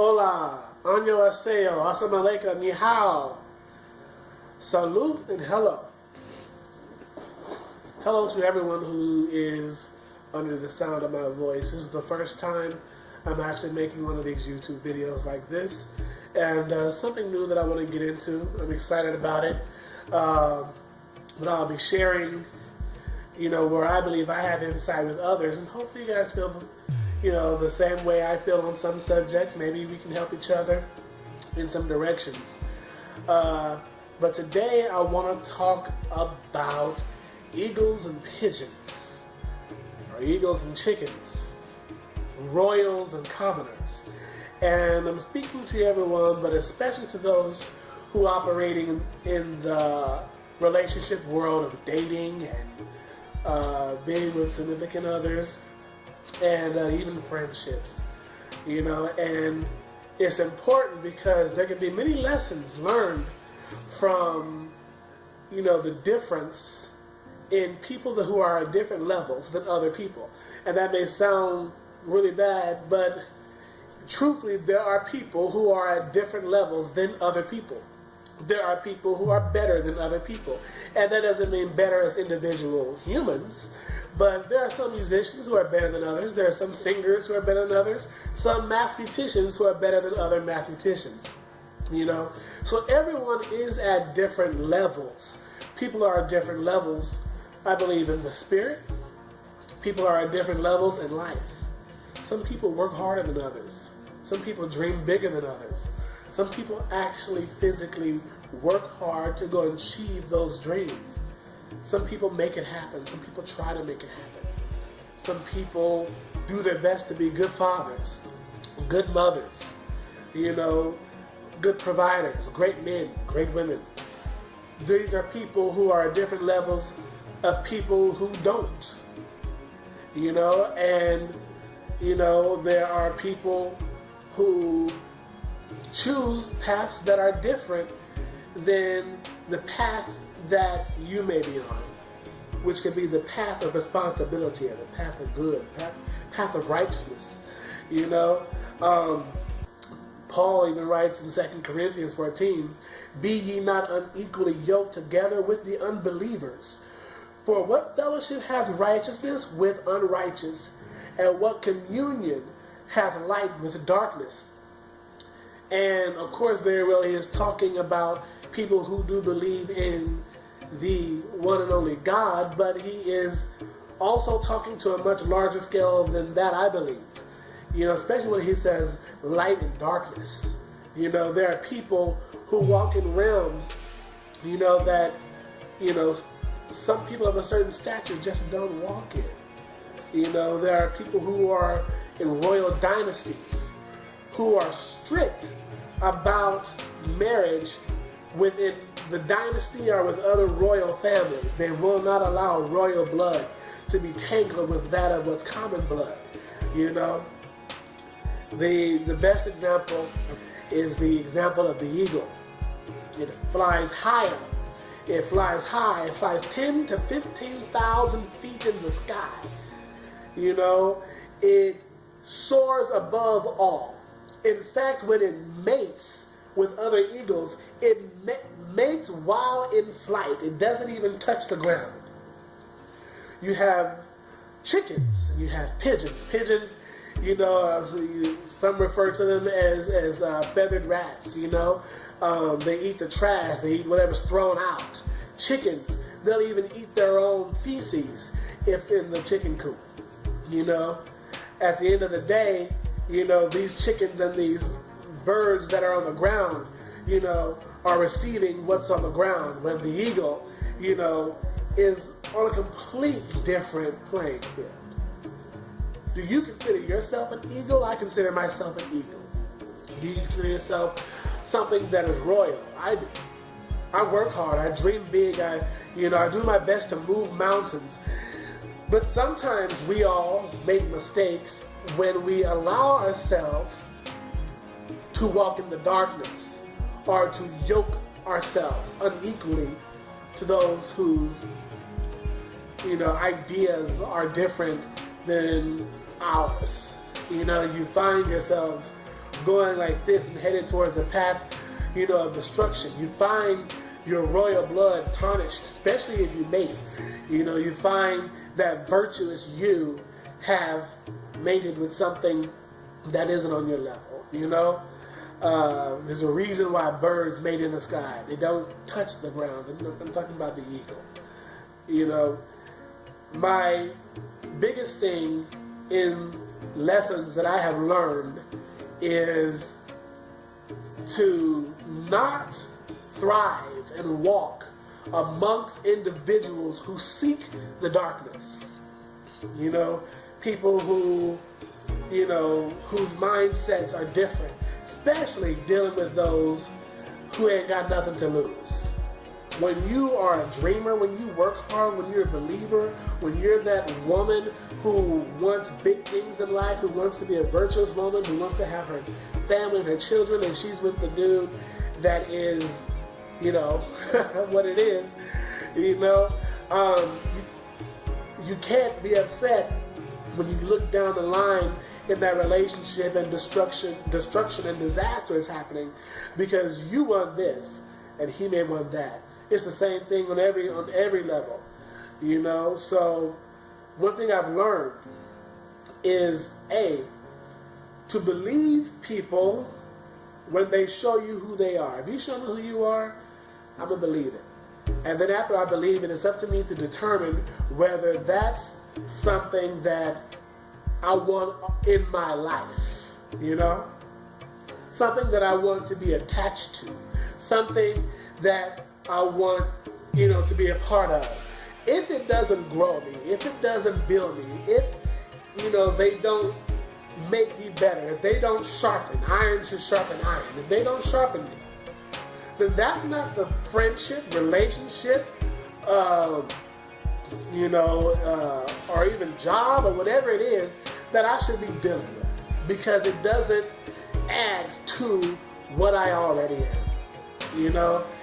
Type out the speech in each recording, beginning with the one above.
Hola, annyeonghaseyo, assalamu alaikum, ni hao. Salute and hello. Hello to everyone who is under the sound of my voice. This is the first time I'm actually making one of these YouTube videos like this. And something new that I want to get into. I'm excited about it. But I'll be sharing, where I believe I have insight with others. And hopefully you guys feel, the same way I feel on some subjects. Maybe we can help each other in some directions. But today I want to talk about eagles and pigeons, or eagles and chickens, royals and commoners. And I'm speaking to everyone, but especially to those who are operating in the relationship world of dating and being with significant others, and even friendships, and it's important because there can be many lessons learned from, the difference in people who are at different levels than other people. And that may sound really bad, but truthfully, there are people who are at different levels than other people. There are people who are better than other people. And that doesn't mean better as individual humans, but there are some musicians who are better than others. There are some singers who are better than others. Some mathematicians who are better than other mathematicians. So everyone is at different levels. People are at different levels, I believe, in the spirit. People are at different levels in life. Some people work harder than others. Some people dream bigger than others. Some people actually physically work hard to go and achieve those dreams. Some people make it happen. Some people try to make it happen. Some people do their best to be good fathers, good mothers, good providers, great men, great women. These are people who are at different levels of people who don't. There are people who choose paths that are different than the path that you may be on, which could be the path of responsibility or the path of good, path of righteousness. Paul even writes in 2 Corinthians 14, "Be ye not unequally yoked together with the unbelievers. For what fellowship hath righteousness with unrighteous? And what communion hath light with darkness?" And of course, very well, he is talking about people who do believe in the one and only God, but he is also talking to a much larger scale than that, I believe. Especially when he says light and darkness. There are people who walk in realms, that, some people of a certain stature just don't walk in. There are people who are in royal dynasties who are strict about marriage within the dynasty or with other royal families. They will not allow royal blood to be tangled with that of what's common blood. The best example is the example of the eagle. It flies higher. It flies high. It flies 10 to 15,000 feet in the sky. It soars above all. In fact, when it mates with other eagles, it mates while in flight. It doesn't even touch the ground. You have chickens and you have pigeons. Pigeons, some refer to them as feathered rats. They eat the trash. They eat whatever's thrown out. Chickens, they'll even eat their own feces if in the chicken coop. At the end of the day, these chickens and these birds that are on the ground, are receiving what's on the ground. When the eagle, is on a completely different playing field. Do you consider yourself an eagle? I consider myself an eagle. Do you consider yourself something that is royal? I do. I work hard. I dream big. I do my best to move mountains. But sometimes we all make mistakes when we allow ourselves to walk in the darkness or to yoke ourselves unequally to those whose ideas are different than ours. You find yourselves going like this and headed towards a path, of destruction. You find your royal blood tarnished, especially if you mate. You find that virtuous you have mated with something that isn't on your level. There's a reason why birds mate in the sky. They don't touch the ground. I'm talking about the eagle. My biggest thing in lessons that I have learned is to not thrive and walk amongst individuals who seek the darkness. People who, whose mindsets are different, especially dealing with those who ain't got nothing to lose. When you are a dreamer, when you work hard, when you're a believer, when you're that woman who wants big things in life, who wants to be a virtuous woman, who wants to have her family and her children, and she's with the dude that is, what it is, you can't be upset when you look down the line in that relationship and destruction and disaster is happening because you want this and he may want that. It's the same thing on every level, So one thing I've learned is to believe people when they show you who they are. If you show me who you are, I'm gonna believe it. And then after I believe it, it's up to me to determine whether that's something that I want in my life, something that I want to be attached to, something that I want, to be a part of. If it doesn't grow me, if it doesn't build me, if, they don't make me better, if they don't sharpen, iron to sharpen iron, if they don't sharpen me, then that's not the friendship, relationship, or even job or whatever it is that I should be dealing with, because it doesn't add to what I already am,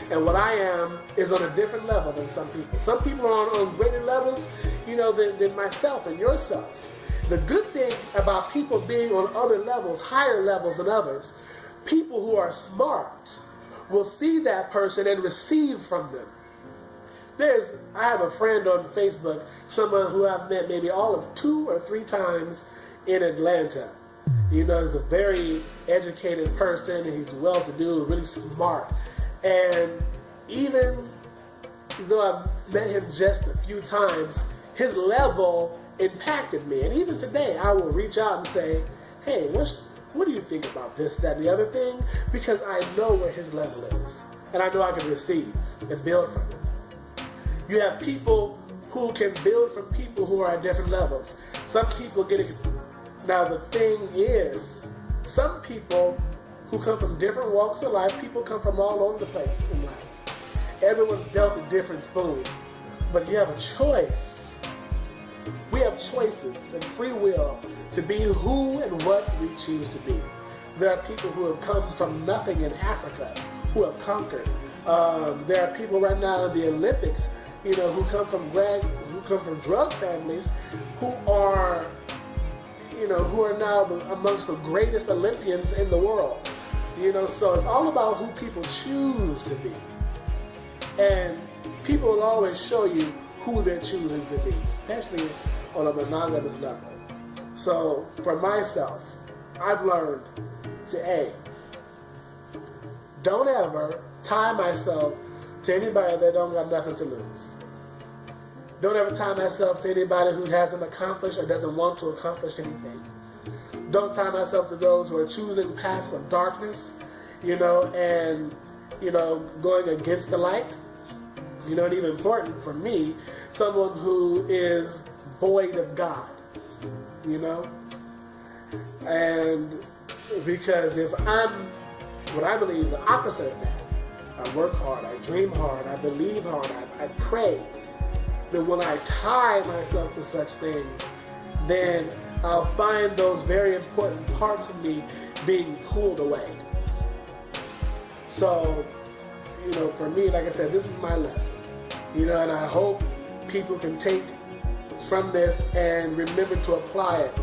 and what I am is on a different level than some people. Some people are on greater levels, than myself and yourself. The good thing about people being on other levels, higher levels than others, people who are smart will see that person and receive from them. I have a friend on Facebook, someone who I've met maybe all of 2 or 3 times in Atlanta. He's a very educated person and he's well-to-do, really smart. And even though I've met him just a few times, his level impacted me. And even today, I will reach out and say, hey, what do you think about this, that, and the other thing? Because I know where his level is. And I know I can receive and build from him. You have people who can build from people who are at different levels. Some people get it. Now the thing is, some people who come from different walks of life, people come from all over the place in life. Everyone's dealt a different spoon. But you have a choice. We have choices and free will to be who and what we choose to be. There are people who have come from nothing in Africa who have conquered. There are people right now in the Olympics, who come from drug families, who are now amongst the greatest Olympians in the world. So it's all about who people choose to be. And people will always show you who they're choosing to be, especially on a monogamous level. So for myself, I've learned to don't ever tie myself to anybody that don't got nothing to lose. Don't ever tie myself to anybody who hasn't accomplished or doesn't want to accomplish anything. Don't tie myself to those who are choosing paths of darkness, and, going against the light. And even important for me, someone who is void of God, And because if I'm what I believe the opposite of that, I work hard, I dream hard, I believe hard, I pray, then when I tie myself to such things, then I'll find those very important parts of me being pulled away. So, for me, like I said, this is my lesson. And I hope people can take from this and remember to apply it.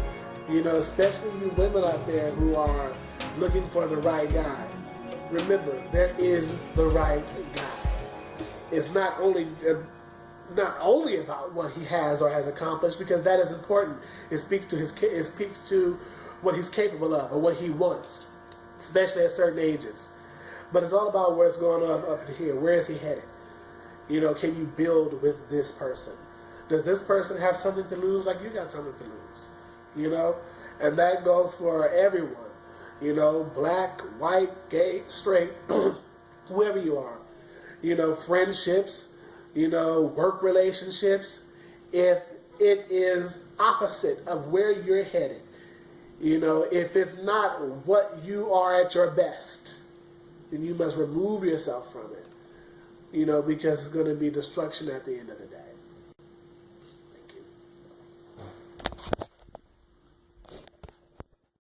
Especially you women out there who are looking for the right guy. Remember, there is the right guy. It's not only about what he has or has accomplished, because that is important. It speaks to what he's capable of or what he wants, especially at certain ages. But it's all about what's going on up in here. Where is he headed? You know, can you build with this person? Does this person have something to lose like you got something to lose? You know? And that goes for everyone. You know, black, white, gay, straight, whoever you are. You know, friendships, you know, work relationships. If it is opposite of where you're headed, you know, if it's not what you are at your best, then you must remove yourself from it. You know, because it's going to be destruction at the end of the day.